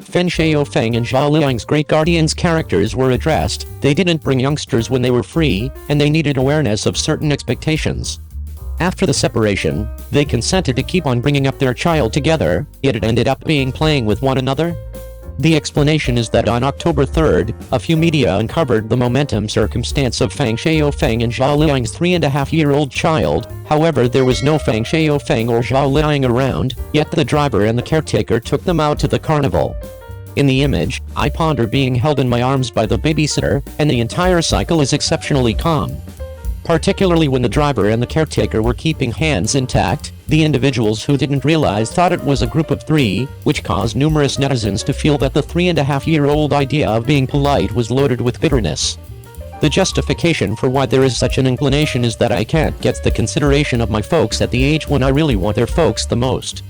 Shaofeng and Zhao Liying's Great Guardians characters were addressed. They didn't bring youngsters when they were free, and they needed awareness of certain expectations. After the separation, they consented to keep on bringing up their child together, yet it ended up being playing with one another. The explanation is that on October 3rd, a few media uncovered the momentum circumstance of Feng Shaofeng and Zhao Liying's 3.5-year-old child. However, there was no Feng Shaofeng or Zhao Liying around, yet the driver and the caretaker took them out to the carnival. In the image, I ponder being held in my arms by the babysitter, and the entire cycle is exceptionally calm. Particularly when the driver and the caretaker were keeping hands intact, the individuals who didn't realize thought it was a group of three, which caused numerous netizens to feel that the 3.5-year-old idea of being polite was loaded with bitterness. The justification for why there is such an inclination is that I can't get the consideration of my folks at the age when I really want their folks the most.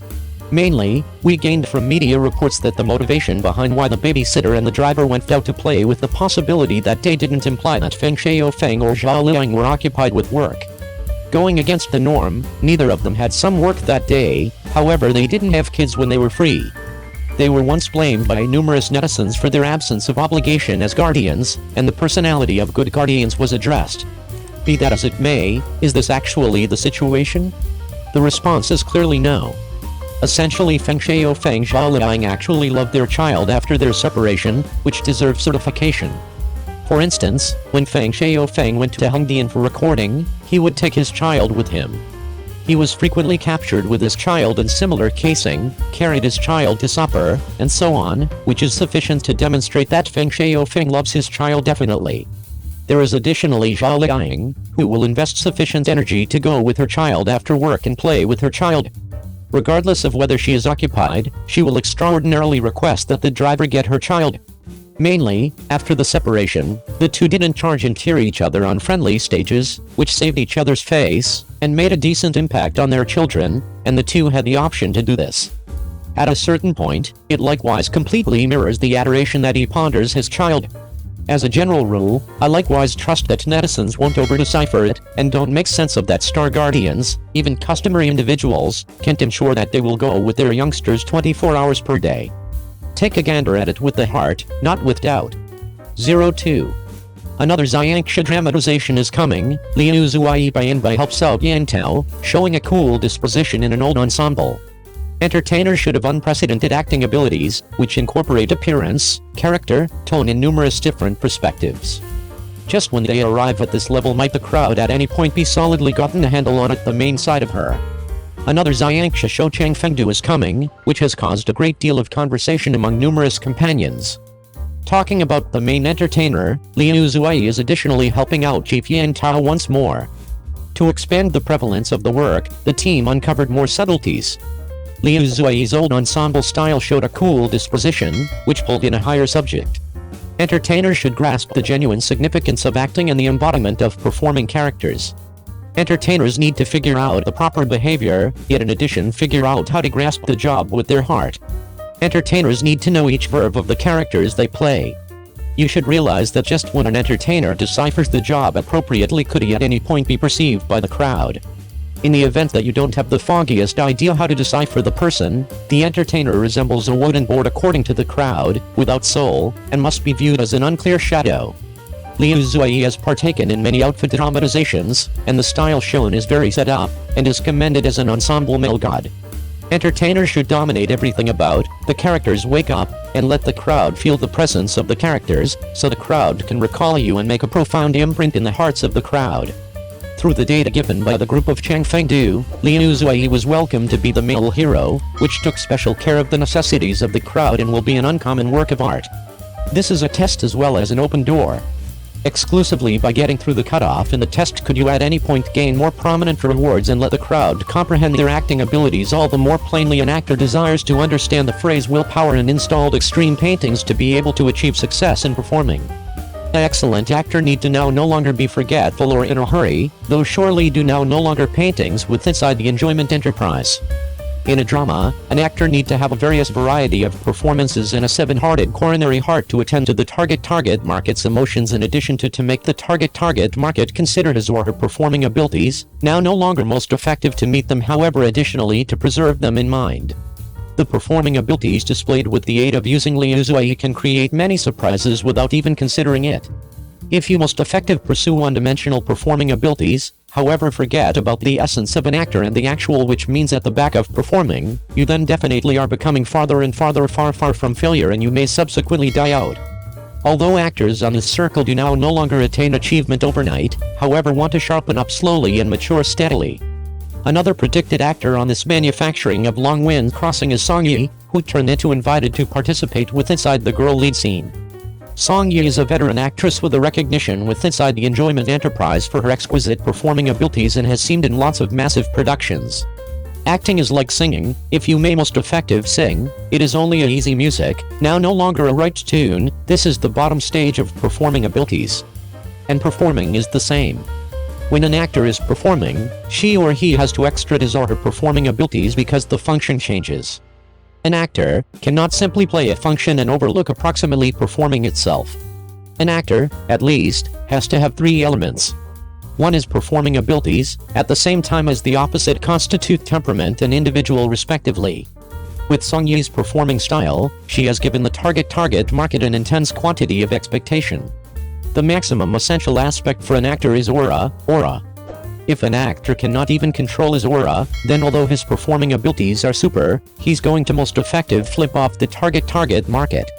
Mainly, we gained from media reports that the motivation behind why the babysitter and the driver went out to play with the possibility that day didn't imply that Feng Shaofeng or Zhao Liying were occupied with work. Going against the norm, neither of them had some work that day. However, they didn't have kids when they were free. They were once blamed by numerous netizens for their absence of obligation as guardians, and the personality of good guardians was addressed. Be that as it may, is this actually the situation? The response is clearly no. Essentially, Feng Shaofeng and Zhao Liying actually loved their child after their separation, which deserves certification. For instance, when Feng Shaofeng went to Hongdian for recording, he would take his child with him. He was frequently captured with his child in similar casing, carried his child to supper, and so on, which is sufficient to demonstrate that Feng Shaofeng loves his child definitely. There is additionally Zhao Liying, who will invest sufficient energy to go with her child after work and play with her child. Regardless of whether she is occupied, she will extraordinarily request that the driver get her child. Mainly, after the separation, the two didn't charge and tear each other on friendly stages, which saved each other's face, and made a decent impact on their children, and the two had the option to do this. At a certain point, it likewise completely mirrors the adoration that he ponders his child. As a general rule, I likewise trust that netizens won't over-decipher it, and don't make sense of that star guardians, even customary individuals, can't ensure that they will go with their youngsters 24 hours per day. Take a gander at it with the heart, not with doubt. 02. Another Xianxia dramatization is coming. Liu Xueyi helps out Yin Tao, showing a cool disposition in an old ensemble. Entertainers should have unprecedented acting abilities, which incorporate appearance, character, tone and numerous different perspectives. Just when they arrive at this level might the crowd at any point be solidly gotten a handle on it the main side of her. Another Xianxia show Changfengdu is coming, which has caused a great deal of conversation among numerous companions. Talking about the main entertainer, Liu Xueyi is additionally helping out Chief Yin Tao once more. To expand the prevalence of the work, the team uncovered more subtleties. Liu Xueyi's old ensemble style showed a cool disposition, which pulled in a higher subject. Entertainers should grasp the genuine significance of acting and the embodiment of performing characters. Entertainers need to figure out the proper behavior, yet in addition figure out how to grasp the job with their heart. Entertainers need to know each verb of the characters they play. You should realize that just when an entertainer deciphers the job appropriately could he at any point be perceived by the crowd. In the event that you don't have the foggiest idea how to decipher the person, the entertainer resembles a wooden board according to the crowd, without soul, and must be viewed as an unclear shadow. Liu Xueyi has partaken in many outfit dramatizations, and the style shown is very set up, and is commended as an ensemble male god. Entertainers should dominate everything about the characters, wake up, and let the crowd feel the presence of the characters, so the crowd can recall you and make a profound imprint in the hearts of the crowd. Through the data given by the group of Changfengdu, Liu Xueyi was welcomed to be the male hero, which took special care of the necessities of the crowd and will be an uncommon work of art. This is a test as well as an open door. Exclusively by getting through the cutoff in the test could you at any point gain more prominent rewards and let the crowd comprehend their acting abilities all the more plainly. An actor desires to understand the phrase willpower and installed extreme paintings to be able to achieve success in performing. An excellent actor need to now no longer be forgetful or in a hurry, though surely do now no longer paintings with inside the enjoyment enterprise. In a drama, an actor need to have a various variety of performances and a seven-hearted coronary heart to attend to the target market's emotions in addition to make the target market consider his or her performing abilities, now no longer most effective to meet them, however additionally to preserve them in mind. The performing abilities displayed with the aid of using Liu Xueyi can create many surprises without even considering it. If you most effective pursue one-dimensional performing abilities, however forget about the essence of an actor and the actual, which means at the back of performing, you then definitely are becoming farther and farther far from failure, and you may subsequently die out. Although actors on this circle do now no longer attain achievement overnight, however want to sharpen up slowly and mature steadily. Another predicted actor on this manufacturing of long wind crossing is Song Yi, who turned into invited to participate with inside the girl lead scene. Song Yi is a veteran actress with a recognition with inside the enjoyment enterprise for her exquisite performing abilities and has seemed in lots of massive productions. Acting is like singing. If you may most effective sing, it is only a easy music, now no longer a right tune. This is the bottom stage of performing abilities. And performing is the same. When an actor is performing, she or he has to extract his or her performing abilities because the function changes. An actor cannot simply play a function and overlook approximately performing itself. An actor, at least, has to have three elements. One is performing abilities, at the same time as the opposite constitute temperament and individual respectively. With Song Yi's performing style, she has given the target market an intense quantity of expectation. The maximum essential aspect for an actor is aura. If an actor cannot even control his aura, then although his performing abilities are super, he's going to most effective flip off the target market.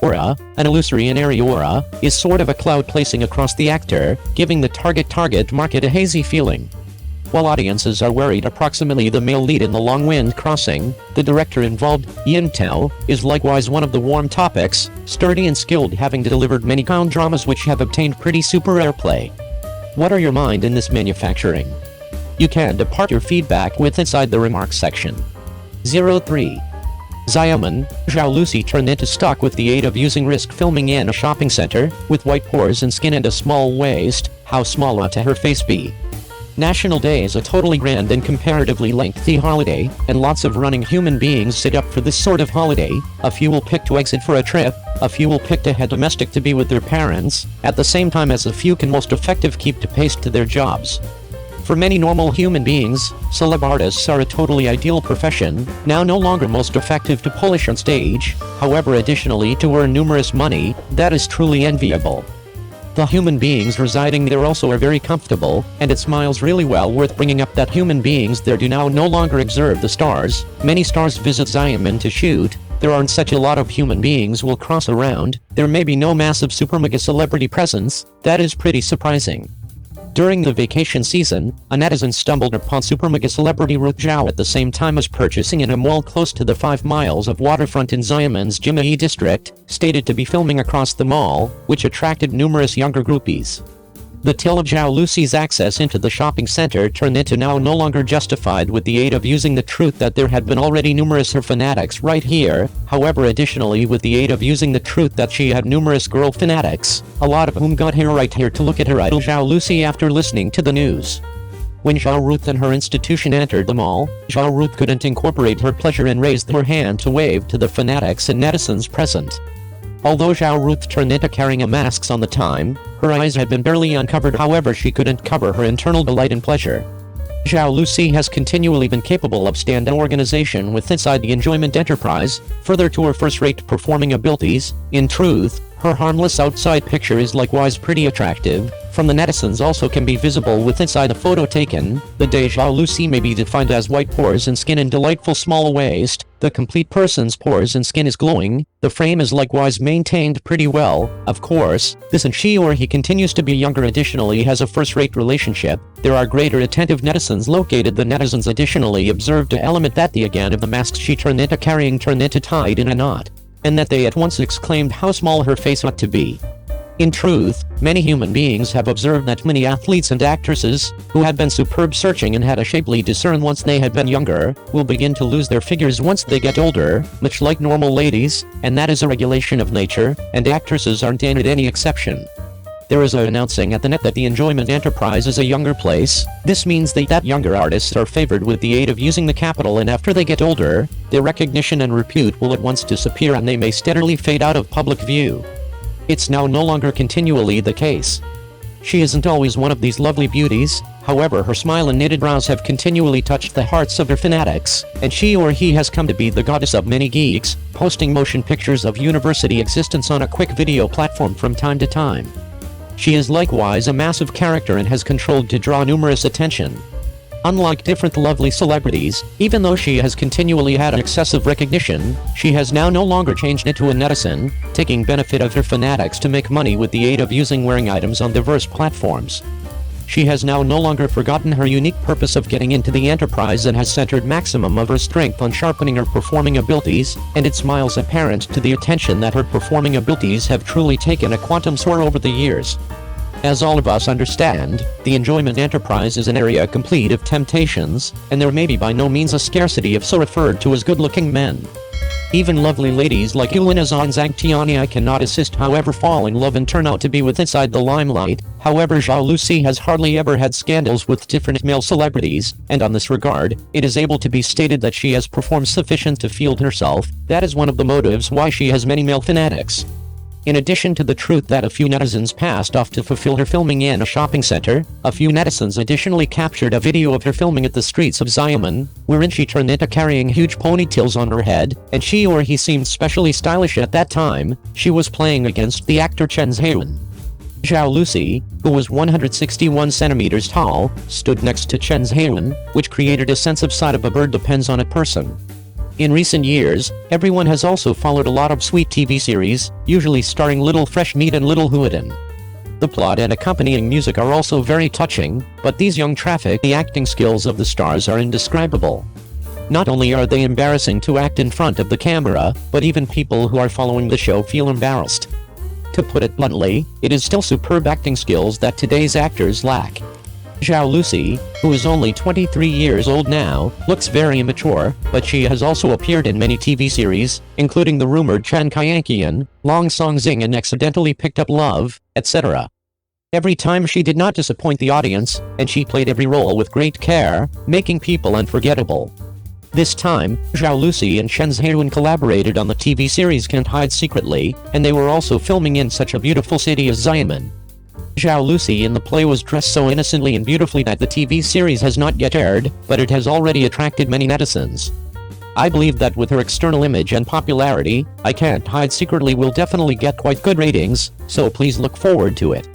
Aura, an illusory and airy aura, is sort of a cloud placing across the actor, giving the target market a hazy feeling. While audiences are worried approximately the male lead in the long wind crossing, the director involved, Yin Tao, is likewise one of the warm topics, sturdy and skilled, having delivered many Kong dramas which have obtained pretty super airplay. What are your mind in this manufacturing? You can depart your feedback with inside the remarks section. 03. Zhao Lucy turned into stock with the aid of using risk filming in a shopping center, with white pores and skin and a small waist. How small ought her face be? National Day is a totally grand and comparatively lengthy holiday, and lots of running human beings sit up for this sort of holiday. A few will pick to exit for a trip, a few will pick to head domestic to be with their parents, at the same time as a few can most effective keep to pace to their jobs. For many normal human beings, celeb artists are a totally ideal profession, now no longer most effective to polish on stage, however additionally to earn numerous money, that is truly enviable. The human beings residing there also are very comfortable, and it smiles really well worth bringing up that human beings there do now no longer observe the stars. Many stars visit Xiamen to shoot. There aren't such a lot of human beings will cross around. There may be no massive super mega celebrity presence. That is pretty surprising. During the vacation season, a netizen stumbled upon super mega celebrity Zhao at the same time as purchasing in a mall close to the 5 miles of waterfront in Xiamen's Jimai district, stated to be filming across the mall, which attracted numerous younger groupies. The tale of Zhao Lucy's access into the shopping center turned into now no longer justified with the aid of using the truth that there had been already numerous her fanatics right here, however additionally with the aid of using the truth that she had numerous girl fanatics, a lot of whom got here right here to look at her idol Zhao Lucy after listening to the news. When Zhao Ruth and her institution entered the mall, Zhao Ruth couldn't incorporate her pleasure and raised her hand to wave to the fanatics and netizens present. Although Zhao Ruth turned into carrying a masks on the time, her eyes had been barely uncovered, however she couldn't cover her internal delight and pleasure. Zhao Lucy has continually been capable of stand organization with inside the enjoyment enterprise, further to her first-rate performing abilities. In truth, her harmless outside picture is likewise pretty attractive. From the netizens also can be visible with inside a photo taken. The day Zhao Lucy may be defined as white pores and skin and delightful small waist. The complete person's pores and skin is glowing. The frame is likewise maintained pretty well. Of course, this and she or he continues to be younger, additionally has a first-rate relationship. There are greater attentive netizens located. The netizens additionally observed the element that the again of the masks she turned into carrying turned into tied in a knot, and that they at once exclaimed how small her face ought to be. In truth, many human beings have observed that many athletes and actresses, who had been superb searching and had a shapely discern once they had been younger, will begin to lose their figures once they get older, much like normal ladies, and that is a regulation of nature, and actresses aren't any exception. There is a announcing at the net that the enjoyment enterprise is a younger place. This means that younger artists are favored with the aid of using the capital, and after they get older, their recognition and repute will at once disappear and they may steadily fade out of public view. It's now no longer continually the case. She isn't always one of these lovely beauties, however her smile and knitted brows have continually touched the hearts of her fanatics, and she or he has come to be the goddess of many geeks, posting motion pictures of university existence on a quick video platform from time to time. She is likewise a massive character and has controlled to draw numerous attention. Unlike different lovely celebrities, even though she has continually had excessive recognition, she has now no longer changed into a netizen, taking benefit of her fanatics to make money with the aid of using wearing items on diverse platforms. She has now no longer forgotten her unique purpose of getting into the enterprise and has centered maximum of her strength on sharpening her performing abilities, and it smiles apparent to the attention that her performing abilities have truly taken a quantum soar over the years. As all of us understand, the enjoyment enterprise is an area complete of temptations, and there may be by no means a scarcity of so referred to as good-looking men. Even lovely ladies like Yulin Azan Zhangtiani cannot assist however fall in love and turn out to be with inside the limelight. However, Zhao Lucy has hardly ever had scandals with different male celebrities, and on this regard, it is able to be stated that she has performed sufficient to field herself. That is one of the motives why she has many male fanatics. In addition to the truth that a few netizens passed off to fulfill her filming in a shopping center, a few netizens additionally captured a video of her filming at the streets of Xiamen, wherein she turned into carrying huge ponytails on her head, and she or he seemed specially stylish at that time. She was playing against the actor Chen Zhaowen. Zhao Lucy, who was 161 centimeters tall, stood next to Chen Zhaowen, which created a sense of sight of a bird depends on a person. In recent years, everyone has also followed a lot of sweet TV series, usually starring Little Fresh Meat and Little Huadin. The plot and accompanying music are also very touching, but these young the acting skills of the stars are indescribable. Not only are they embarrassing to act in front of the camera, but even people who are following the show feel embarrassed. To put it bluntly, it is still superb acting skills that today's actors lack. Zhao Lucy, who is only 23 years old now, looks very immature, but she has also appeared in many TV series, including the rumored Chen Kaiyankian, Long Song Zing and Accidentally Picked Up Love, etc. Every time she did not disappoint the audience, and she played every role with great care, making people unforgettable. This time, Zhao Lucy and Chen Zhaowen collaborated on the TV series Can't Hide Secretly, and they were also filming in such a beautiful city as Xiamen. Zhao Lucy in the play was dressed so innocently and beautifully that the TV series has not yet aired, but it has already attracted many netizens. I believe that with her external image and popularity, I Can't Hide Secretly will definitely get quite good ratings, so please look forward to it.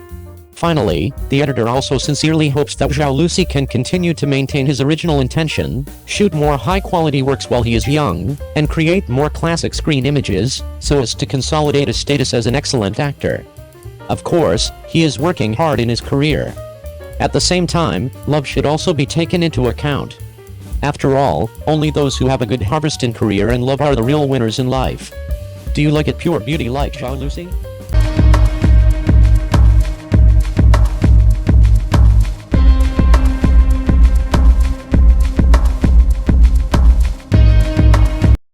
Finally, the editor also sincerely hopes that Zhao Lucy can continue to maintain his original intention, shoot more high-quality works while he is young, and create more classic screen images, so as to consolidate his status as an excellent actor. Of course, he is working hard in his career. At the same time, love should also be taken into account. After all, only those who have a good harvest in career and love are the real winners in life. Do you like it pure beauty like Zhao Lucy?